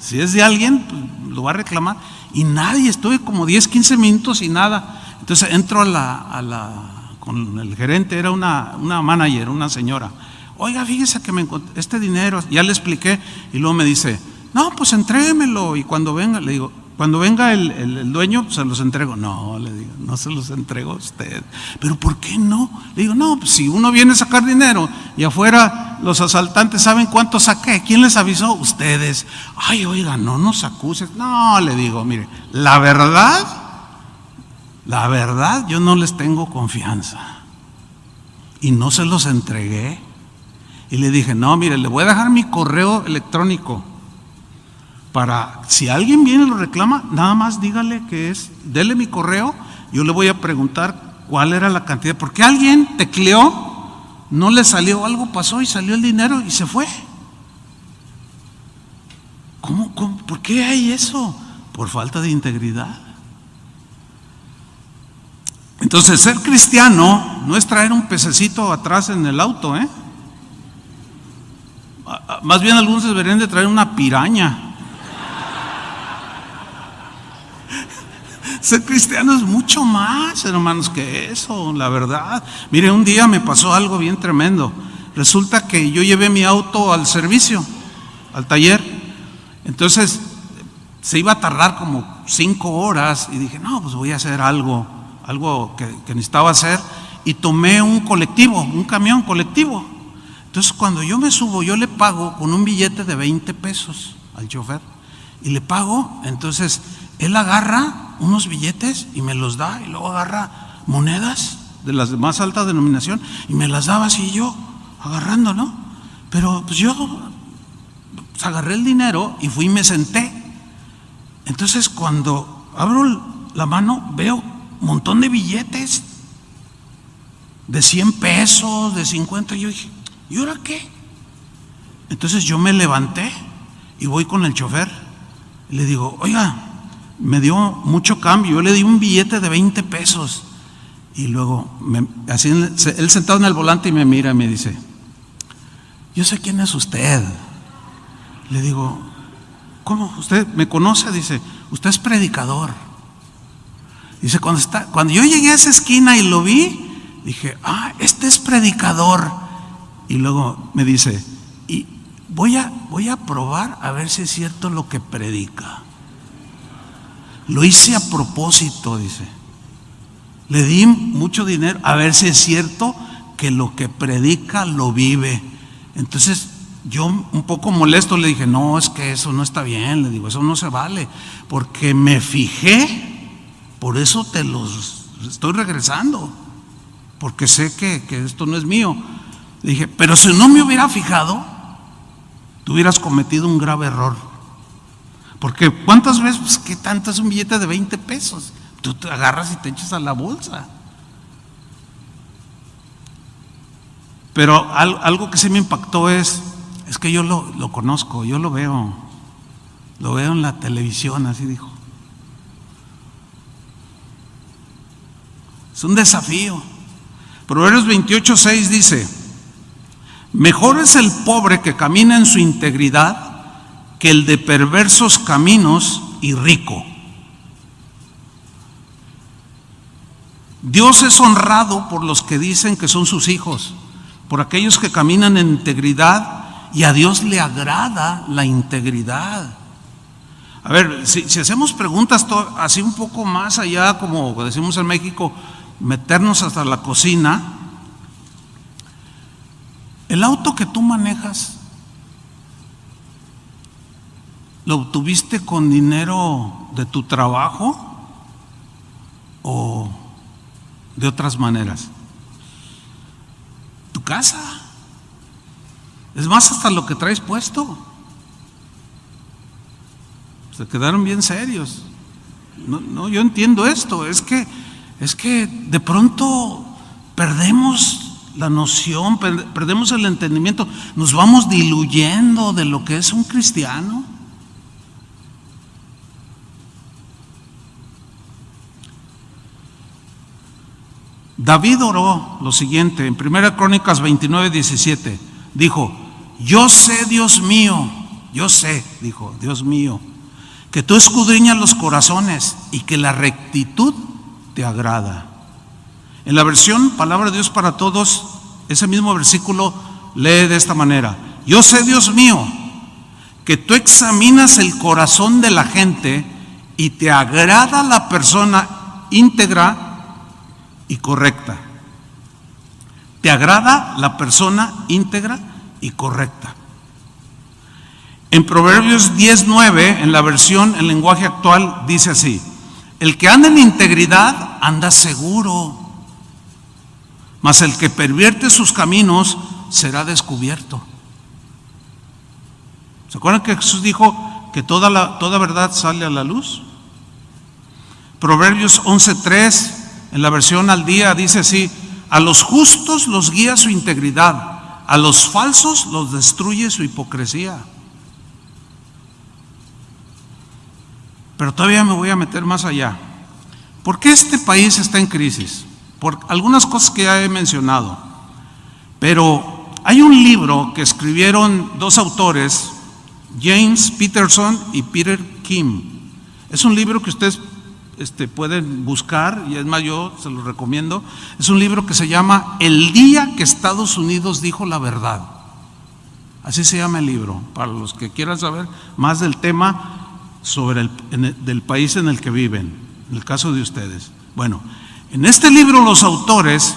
si es de alguien, pues lo va a reclamar. Y nadie, estuve como 10, 15 minutos y nada. Entonces entro con el gerente, era una manager, una señora. Oiga, fíjese que me encontré este dinero, ya le expliqué, y luego me dice, no, pues entréguemelo, y cuando venga, le digo, cuando venga el dueño, se los entrego. No, le digo, no se los entrego a usted. ¿Pero por qué no? Le digo, no, pues si uno viene a sacar dinero y afuera los asaltantes saben cuánto saqué, ¿quién les avisó? Ustedes. Ay, oiga, no nos acuses. No, le digo, mire, la verdad, yo no les tengo confianza. Y no se los entregué. Y le dije, no, mire, le voy a dejar mi correo electrónico, para si alguien viene y lo reclama, nada más dígale dele mi correo, yo le voy a preguntar cuál era la cantidad, porque alguien tecleó, no le salió, algo pasó y salió el dinero y se fue. ¿Cómo? ¿Por qué hay eso? Por falta de integridad. Entonces, ser cristiano no es traer un pececito atrás en el auto, Más bien algunos deberían de traer una piraña. Ser cristiano es mucho más, hermanos, que eso, la verdad. Mire, un día me pasó algo bien tremendo. Resulta que yo llevé mi auto al servicio, al taller. Entonces se iba a tardar como 5 horas y dije, no, pues voy a hacer algo que necesitaba hacer, y tomé un colectivo, un camión colectivo. Entonces cuando yo me subo, yo le pago con un billete de 20 pesos al chofer, y le pago. Entonces él agarra unos billetes y me los da, y luego agarra monedas de las de más alta denominación y me las daba así, yo agarrando, ¿no? Pero pues yo agarré el dinero y fui y me senté. Entonces cuando abro la mano, veo un montón de billetes de 100 pesos, de 50. Yo dije, ¿y ahora qué? Entonces yo me levanté y voy con el chofer y le digo, oiga, me dio mucho cambio, yo le di un billete de 20 pesos. Y luego, así él sentado en el volante y me mira y me dice, yo sé quién es usted. Le digo, ¿cómo? ¿Usted me conoce? Dice, usted es predicador. Dice, cuando yo llegué a esa esquina y lo vi, dije, este es predicador. Y luego me dice, y voy a probar a ver si es cierto lo que predica. Lo hice a propósito, dice. Le di mucho dinero a ver si es cierto que lo que predica lo vive. Entonces yo, un poco molesto, le dije, no, es que eso no está bien. Le digo, eso no se vale, porque me fijé, por eso te los estoy regresando, porque sé que esto no es mío. Le dije, pero si no me hubiera fijado, tú hubieras cometido un grave error. Porque ¿cuántas veces? Pues, ¿qué tanto es un billete de 20 pesos? Tú te agarras y te echas a la bolsa. Pero algo que sí me impactó es que yo lo conozco, yo lo veo en la televisión, así dijo. Es un desafío. Proverbios 28:6 dice: mejor es el pobre que camina en su integridad que el de perversos caminos y rico. Dios es honrado por los que dicen que son sus hijos, por aquellos que caminan en integridad, y a Dios le agrada la integridad. A ver, si hacemos preguntas así un poco más allá, como decimos en México, meternos hasta la cocina, el auto que tú manejas, ¿lo obtuviste con dinero de tu trabajo o de otras maneras? Tu casa, es más, hasta lo que traes puesto. Se quedaron bien serios. No, yo entiendo esto, es que de pronto perdemos la noción, perdemos el entendimiento, nos vamos diluyendo de lo que es un cristiano. David oró lo siguiente en 1 Crónicas 29:17. Dijo: yo sé, Dios mío, yo sé, dijo, Dios mío, que tú escudriñas los corazones y que la rectitud te agrada. En la versión Palabra de Dios para Todos, ese mismo versículo lee de esta manera: yo sé, Dios mío, que tú examinas el corazón de la gente y te agrada la persona íntegra y correcta. Te agrada la persona íntegra y correcta. En Proverbios 10:9, en la versión en lenguaje actual, dice así: el que anda en integridad anda seguro, mas el que pervierte sus caminos será descubierto. ¿Se acuerdan que Jesús dijo que toda verdad sale a la luz? Proverbios 11:3, en la versión al día, dice así: a los justos los guía su integridad, a los falsos los destruye su hipocresía. Pero todavía me voy a meter más allá. ¿Por qué este país está en crisis? Por algunas cosas que ya he mencionado. Pero hay un libro que escribieron dos autores, James Peterson y Peter Kim. Es un libro que ustedes pueden buscar, y es más, yo se lo recomiendo. Es un libro que se llama El día que Estados Unidos dijo la verdad. Así se llama el libro, para los que quieran saber más del tema sobre del país en el que viven, en el caso de ustedes. Bueno, en este libro los autores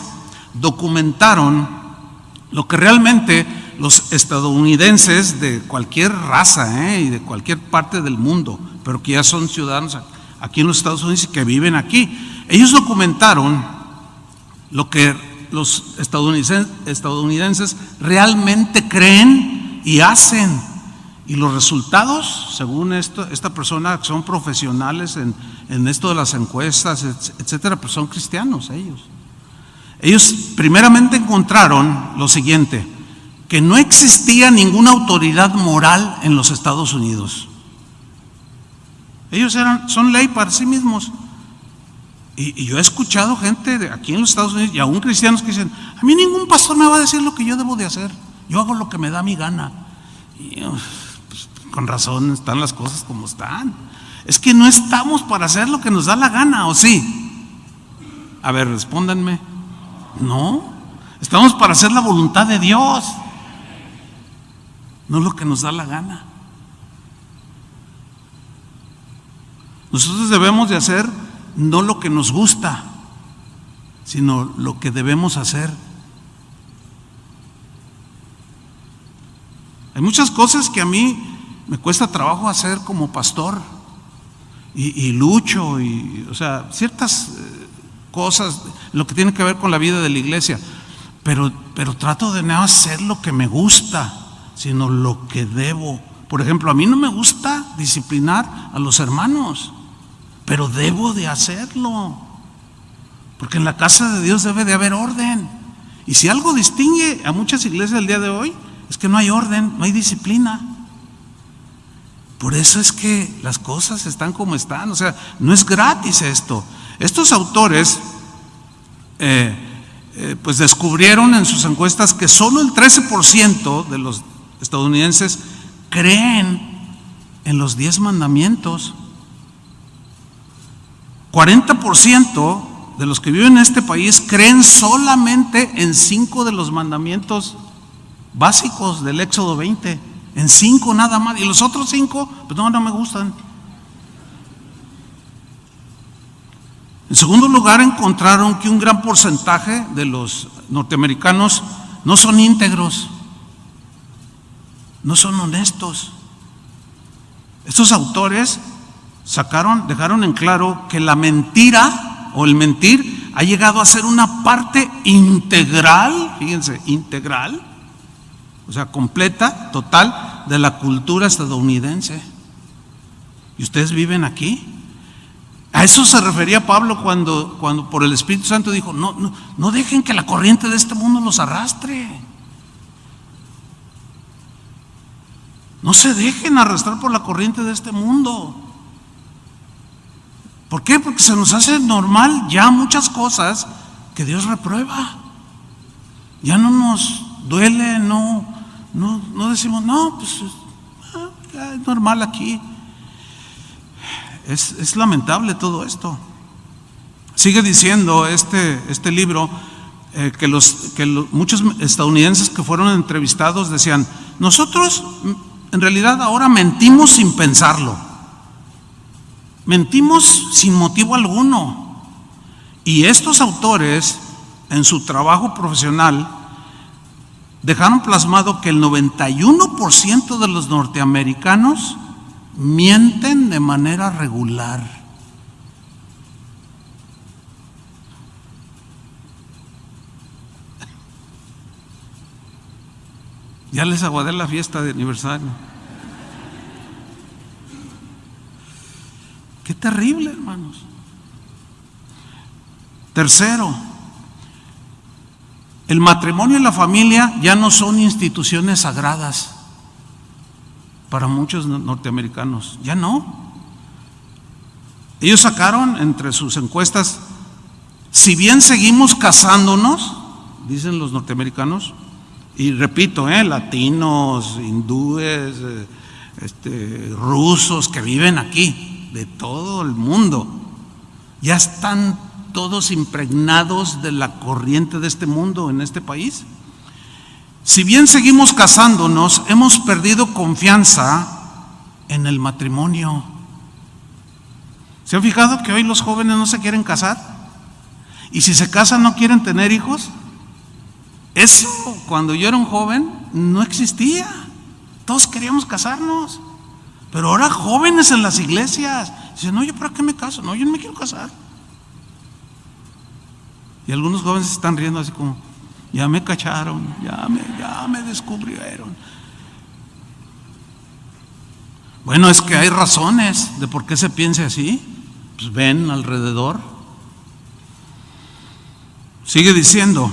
documentaron lo que realmente los estadounidenses de cualquier raza y de cualquier parte del mundo, pero que ya son ciudadanos aquí en los Estados Unidos y que viven aquí, ellos documentaron lo que los estadounidenses realmente creen y hacen. Y los resultados, según esta persona, que son profesionales en esto de las encuestas, etcétera, pues son cristianos ellos. Ellos primeramente encontraron lo siguiente: que no existía ninguna autoridad moral en los Estados Unidos. Ellos son ley para sí mismos. Y yo he escuchado gente aquí en los Estados Unidos, y aún cristianos, que dicen: a mí ningún pastor me va a decir lo que yo debo de hacer, yo hago lo que me da mi gana. Y pues, con razón están las cosas como están. Es que no estamos para hacer lo que nos da la gana, ¿o sí? A ver, respóndanme. No, estamos para hacer la voluntad de Dios, no lo que nos da la gana. Nosotros debemos de hacer no lo que nos gusta, sino lo que debemos hacer. Hay muchas cosas que a mí me cuesta trabajo hacer como pastor, y lucho, o sea, ciertas cosas, lo que tiene que ver con la vida de la iglesia, pero trato de no hacer lo que me gusta, sino lo que debo Por ejemplo, a mí no me gusta disciplinar a los hermanos, pero debo de hacerlo, porque en la casa de Dios debe de haber orden. Y si algo distingue a muchas iglesias del día de hoy, es que no hay orden, no hay disciplina. Por eso es que las cosas están como están. O sea, no es gratis esto. Estos autores pues descubrieron en sus encuestas que solo el 13% de los estadounidenses creen en los 10 mandamientos. 40% de los que viven en este país creen solamente en 5 de los mandamientos básicos del Éxodo 20. En 5 nada más. Y los otros 5, pues no me gustan. En segundo lugar, encontraron que un gran porcentaje de los norteamericanos no son íntegros, no son honestos. Estos autores dejaron en claro que la mentira o el mentir ha llegado a ser una parte integral, fíjense, integral, o sea, completa, total, de la cultura estadounidense. ¿Y ustedes viven aquí? A eso se refería Pablo cuando por el Espíritu Santo dijo, no dejen que la corriente de este mundo los arrastre. No se dejen arrastrar por la corriente de este mundo. ¿Por qué? Porque se nos hace normal ya muchas cosas que Dios reprueba. Ya no nos duele, no decimos, pues ya es normal aquí. Es lamentable todo esto. Sigue diciendo este libro que muchos estadounidenses que fueron entrevistados decían, nosotros en realidad ahora mentimos sin pensarlo, mentimos sin motivo alguno. Y estos autores en su trabajo profesional dejaron plasmado que el 91% de los norteamericanos mienten de manera regular. Ya les aguardé la fiesta de aniversario. Qué terrible, hermanos. Tercero, el matrimonio y la familia ya no son instituciones sagradas para muchos norteamericanos, ya no. Ellos sacaron entre sus encuestas, si bien seguimos casándonos, dicen los norteamericanos, y repito, latinos, hindúes, rusos que viven aquí, de todo el mundo, ya están todos impregnados de la corriente de este mundo en este país. Si bien seguimos casándonos, hemos perdido confianza en el matrimonio. ¿Se han fijado que hoy los jóvenes no se quieren casar? Y si se casan no quieren tener hijos. Eso cuando yo era un joven no existía. Todos queríamos casarnos. Pero ahora jóvenes en las iglesias dicen, no, ¿yo para qué me caso? No, yo no me quiero casar. Y algunos jóvenes se están riendo así como, ya me cacharon, ya me descubrieron. Bueno, es que hay razones de por qué se piense así. Pues ven alrededor. Sigue diciendo,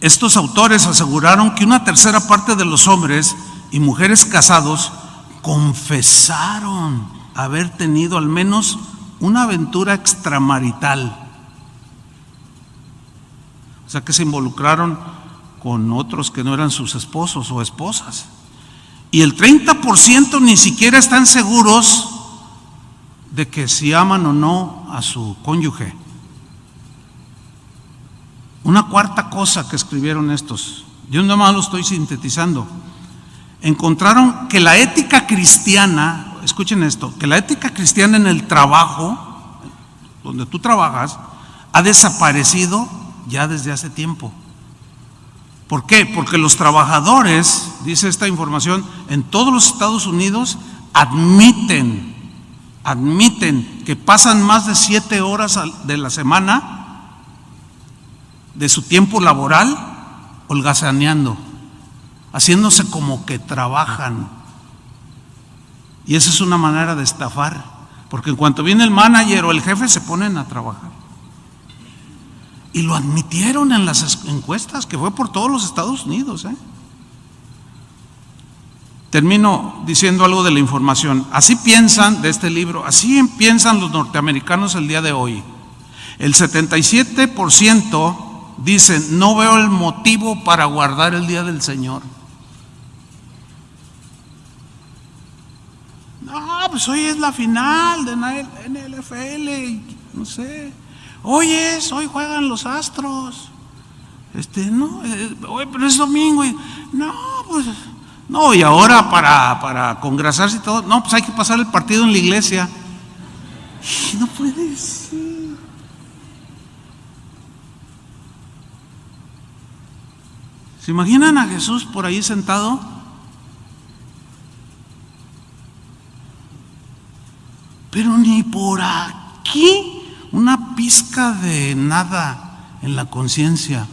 estos autores aseguraron que una tercera parte de los hombres y mujeres casados confesaron haber tenido al menos una aventura extramarital. O sea, que se involucraron con otros que no eran sus esposos o esposas. Y el 30% ni siquiera están seguros de que si aman o no a su cónyuge. Una cuarta cosa que escribieron estos, yo nada más lo estoy sintetizando, encontraron que la ética cristiana, escuchen esto, que la ética cristiana en el trabajo, donde tú trabajas, ha desaparecido ya desde hace tiempo. ¿Por qué? Porque los trabajadores, dice esta información, en todos los Estados Unidos admiten que pasan más de 7 horas de la semana de su tiempo laboral holgazaneando, haciéndose como que trabajan. Y esa es una manera de estafar, porque en cuanto viene el manager o el jefe se ponen a trabajar. Y lo admitieron en las encuestas, que fue por todos los Estados Unidos. Termino diciendo algo de la información. Así piensan, de este libro, así piensan los norteamericanos el día de hoy. El 77% dicen: no veo el motivo para guardar el día del Señor. No, pues hoy es la final de NFL, no sé. Hoy juegan los Astros. No, hoy, pero es domingo. No, pues no, y ahora para congrasarse y todo, no, pues hay que pasar el partido en la iglesia. No puede ser. ¿Se imaginan a Jesús por ahí sentado? Pero ni por aquí una pizca de nada en la conciencia.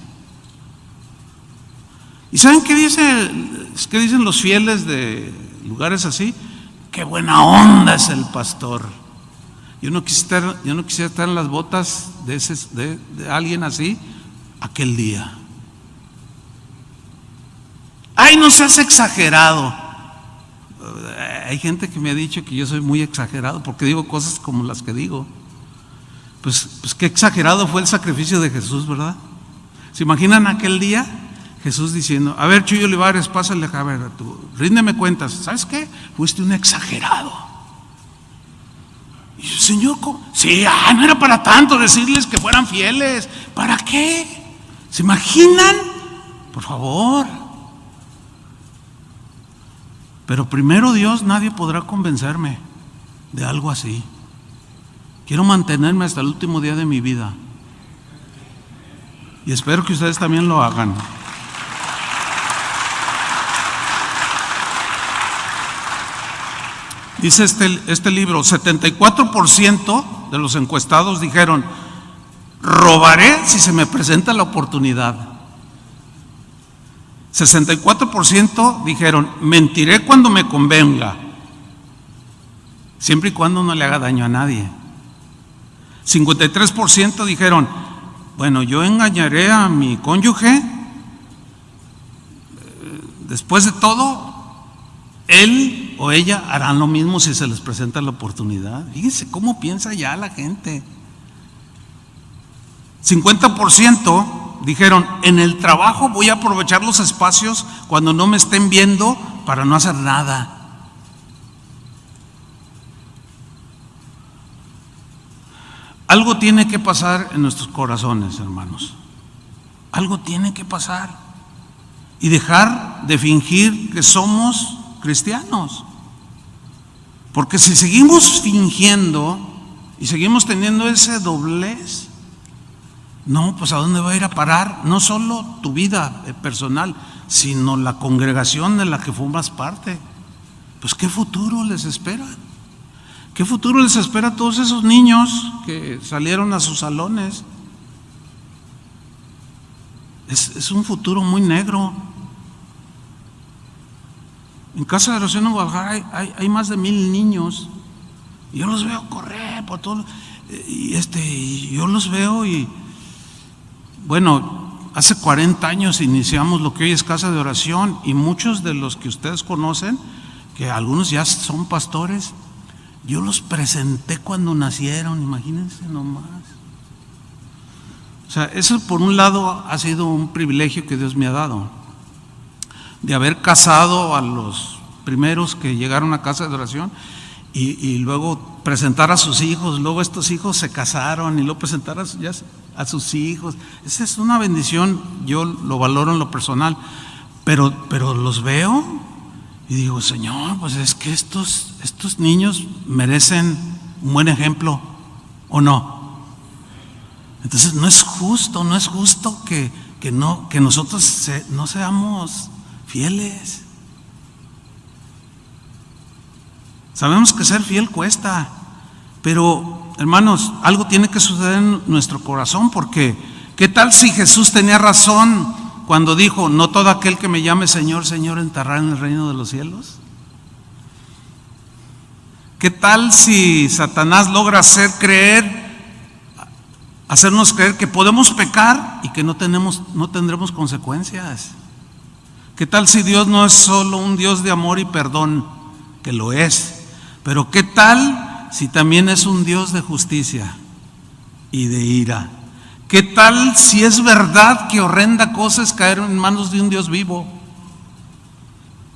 ¿Y saben qué dicen los fieles de lugares así? Qué buena onda es el pastor. Yo no quisiera estar en las botas de alguien así aquel día. ¡Ay, no seas exagerado! Hay gente que me ha dicho que yo soy muy exagerado porque digo cosas como las que digo. Pues qué exagerado fue el sacrificio de Jesús, ¿verdad? ¿Se imaginan aquel día? Jesús diciendo: a ver, Chuy Olivares, pásale a ver, ríndeme cuentas. ¿Sabes qué? Fuiste un exagerado. Y yo: Señor, ¿cómo? Sí, no era para tanto decirles que fueran fieles. ¿Para qué? ¿Se imaginan? Por favor. Pero primero Dios, nadie podrá convencerme de algo así. Quiero mantenerme hasta el último día de mi vida. Y espero que ustedes también lo hagan. Dice este libro: 74% de los encuestados dijeron: robaré si se me presenta la oportunidad. 64% dijeron: mentiré cuando me convenga, siempre y cuando no le haga daño a nadie. 53% dijeron: bueno, yo engañaré a mi cónyuge, después de todo, él o ella harán lo mismo si se les presenta la oportunidad. Fíjense cómo piensa ya la gente. 50% dijeron: en el trabajo voy a aprovechar los espacios cuando no me estén viendo para no hacer nada. Algo tiene que pasar en nuestros corazones, hermanos. Algo tiene que pasar. Y dejar de fingir que somos cristianos. Porque si seguimos fingiendo y seguimos teniendo ese doblez, no, pues ¿a dónde va a ir a parar? No solo tu vida personal, sino la congregación de la que formas parte. Pues ¿qué futuro les espera? ¿Qué futuro les espera a todos esos niños que salieron a sus salones? Es un futuro muy negro. En Casa de Oración en Guadalajara hay más de 1,000 niños. Y yo los veo correr por todo. Y yo los veo y bueno, hace 40 años iniciamos lo que hoy es Casa de Oración, y muchos de los que ustedes conocen, que algunos ya son pastores, yo los presenté cuando nacieron, imagínense nomás. O sea, eso por un lado ha sido un privilegio que Dios me ha dado, de haber casado a los primeros que llegaron a Casa de Oración y luego presentar a sus hijos, luego estos hijos se casaron y luego presentar a sus hijos. Esa es una bendición, yo lo valoro en lo personal, pero los veo y digo: Señor, pues es que estos niños merecen un buen ejemplo, ¿o no? Entonces no es justo que nosotros no seamos fieles. Sabemos que ser fiel cuesta, pero hermanos, algo tiene que suceder en nuestro corazón, porque ¿qué tal si Jesús tenía razón cuando dijo: no todo aquel que me llame Señor, Señor entrará en el reino de los cielos? ¿Qué tal si Satanás logra hacernos creer que podemos pecar y que no tendremos consecuencias? ¿Qué tal si Dios no es solo un Dios de amor y perdón? Que lo es. Pero ¿qué tal si también es un Dios de justicia y de ira? ¿Qué tal si es verdad que horrenda cosa es caer en manos de un Dios vivo?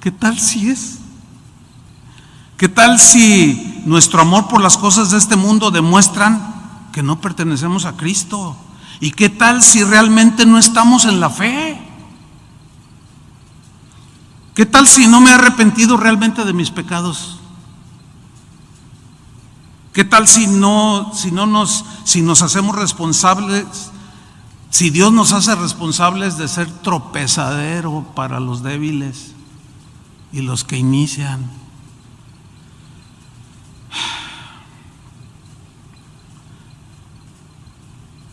¿Qué tal si es? ¿Qué tal si nuestro amor por las cosas de este mundo demuestran que no pertenecemos a Cristo? ¿Y qué tal si realmente no estamos en la fe? ¿Qué tal si no me he arrepentido realmente de mis pecados? ¿Qué tal si nos hacemos responsables, si Dios nos hace responsables de ser tropezadero para los débiles y los que inician?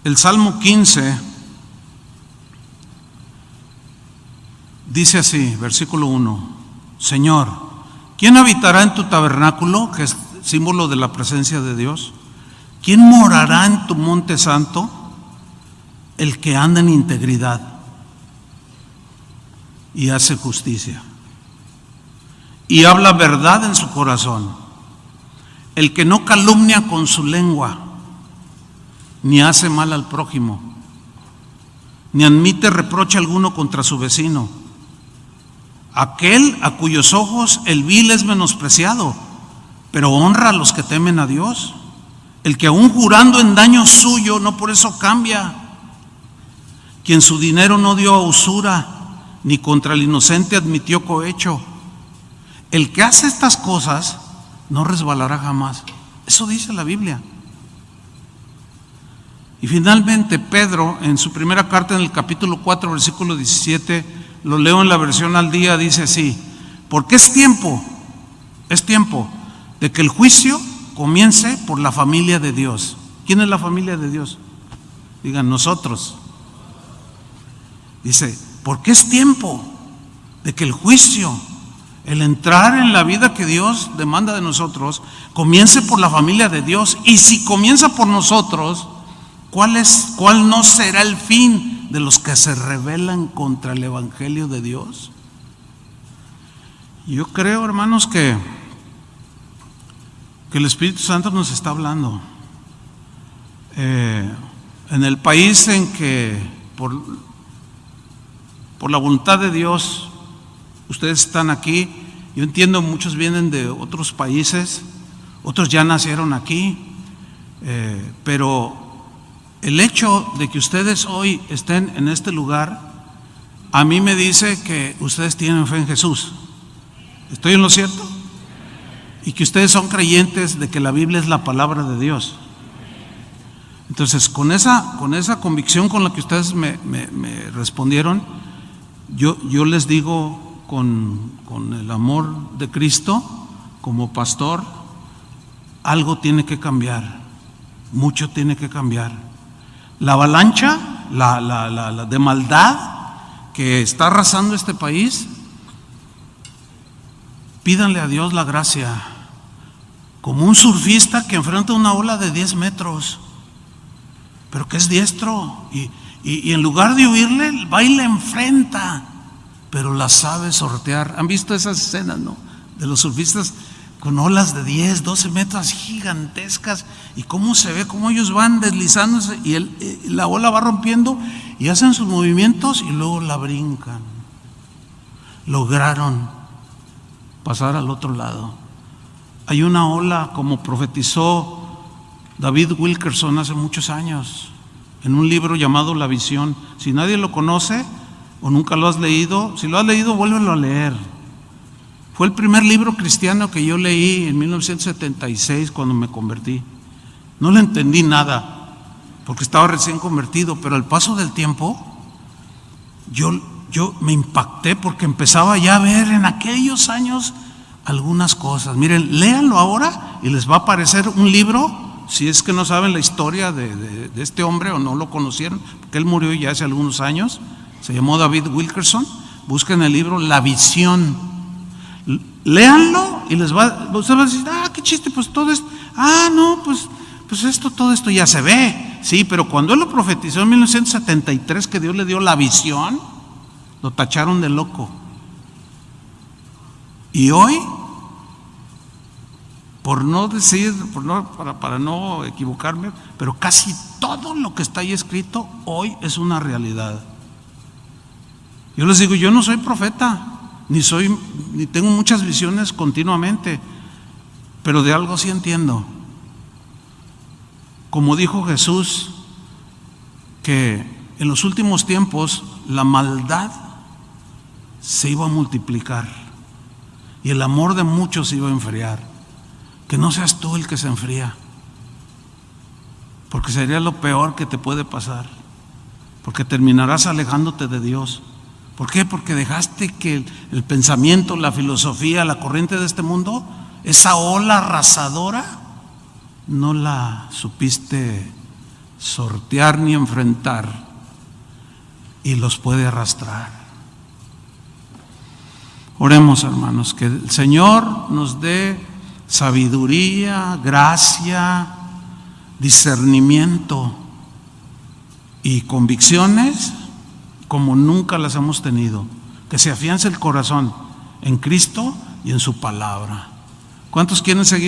El Salmo 15 dice así, versículo 1: Señor, ¿quién habitará en tu tabernáculo, que es símbolo de la presencia de Dios? ¿Quién morará en tu monte santo? El que anda en integridad y hace justicia y habla verdad en su corazón, el que no calumnia con su lengua, ni hace mal al prójimo, ni admite reproche alguno contra su vecino, aquel a cuyos ojos el vil es menospreciado, pero honra a los que temen a Dios, el que aún jurando en daño suyo no por eso cambia, quien su dinero no dio a usura, ni contra el inocente admitió cohecho. El que hace estas cosas no resbalará jamás. Eso dice la Biblia. Y finalmente Pedro, en su primera carta, en el capítulo 4, versículo 17, lo leo en la versión al día, dice así: porque es tiempo de que el juicio comience por la familia de Dios. ¿Quién es la familia de Dios? Digan, nosotros. Dice, porque es tiempo de que el juicio, el entrar en la vida que Dios demanda de nosotros, comience por la familia de Dios. Y si comienza por nosotros, ¿cuál no será el fin de los que se rebelan contra el Evangelio de Dios? Yo creo, hermanos, que el Espíritu Santo nos está hablando. En el país en que por la voluntad de Dios ustedes están aquí, yo entiendo muchos vienen de otros países, otros ya nacieron aquí, pero el hecho de que ustedes hoy estén en este lugar, a mí me dice que ustedes tienen fe en Jesús. ¿Estoy en lo cierto? Y que ustedes son creyentes de que la Biblia es la palabra de Dios. Entonces, con esa convicción con la que ustedes me respondieron, yo les digo con el amor de Cristo, como pastor, algo tiene que cambiar, mucho tiene que cambiar. La avalancha la de maldad que está arrasando este país, pídanle a Dios la gracia, como un surfista que enfrenta una ola de 10 metros, pero que es diestro y en lugar de huirle, va y le enfrenta, pero la sabe sortear. ¿Han visto esas escenas, no? De los surfistas con olas de 10, 12 metros gigantescas, y cómo se ve, cómo ellos van deslizándose y la ola va rompiendo y hacen sus movimientos y luego la brincan. Lograron pasar al otro lado. Hay una ola, como profetizó David Wilkerson hace muchos años, en un libro llamado La Visión. Si nadie lo conoce o nunca lo has leído, si lo has leído, vuélvelo a leer. Fue el primer libro cristiano que yo leí en 1976 cuando me convertí. No le entendí nada porque estaba recién convertido, pero al paso del tiempo yo me impacté porque empezaba ya a ver en aquellos años algunas cosas. Miren, léanlo ahora y les va a aparecer un libro, si es que no saben la historia de este hombre o no lo conocieron, porque él murió ya hace algunos años. Se llamó David Wilkerson. Busquen el libro La Visión. Léanlo y usted va a decir, qué chiste, pues todo esto, no, pues todo esto ya se ve. Sí, pero cuando él lo profetizó en 1973, que Dios le dio la visión, lo tacharon de loco. Y hoy, por no decir, para no equivocarme, pero casi todo lo que está ahí escrito hoy es una realidad. Yo les digo, yo no soy profeta, ni tengo muchas visiones continuamente, pero de algo sí entiendo. Como dijo Jesús, que en los últimos tiempos la maldad se iba a multiplicar y el amor de muchos se iba a enfriar. Que no seas tú el que se enfría, porque sería lo peor que te puede pasar, porque terminarás alejándote de Dios. ¿Por qué? Porque dejaste que el pensamiento, la filosofía, la corriente de este mundo, esa ola arrasadora, no la supiste sortear ni enfrentar, y los puede arrastrar. Oremos, hermanos, que el Señor nos dé sabiduría, gracia, discernimiento y convicciones como nunca las hemos tenido. Que se afiance el corazón en Cristo y en su palabra. ¿Cuántos quieren seguir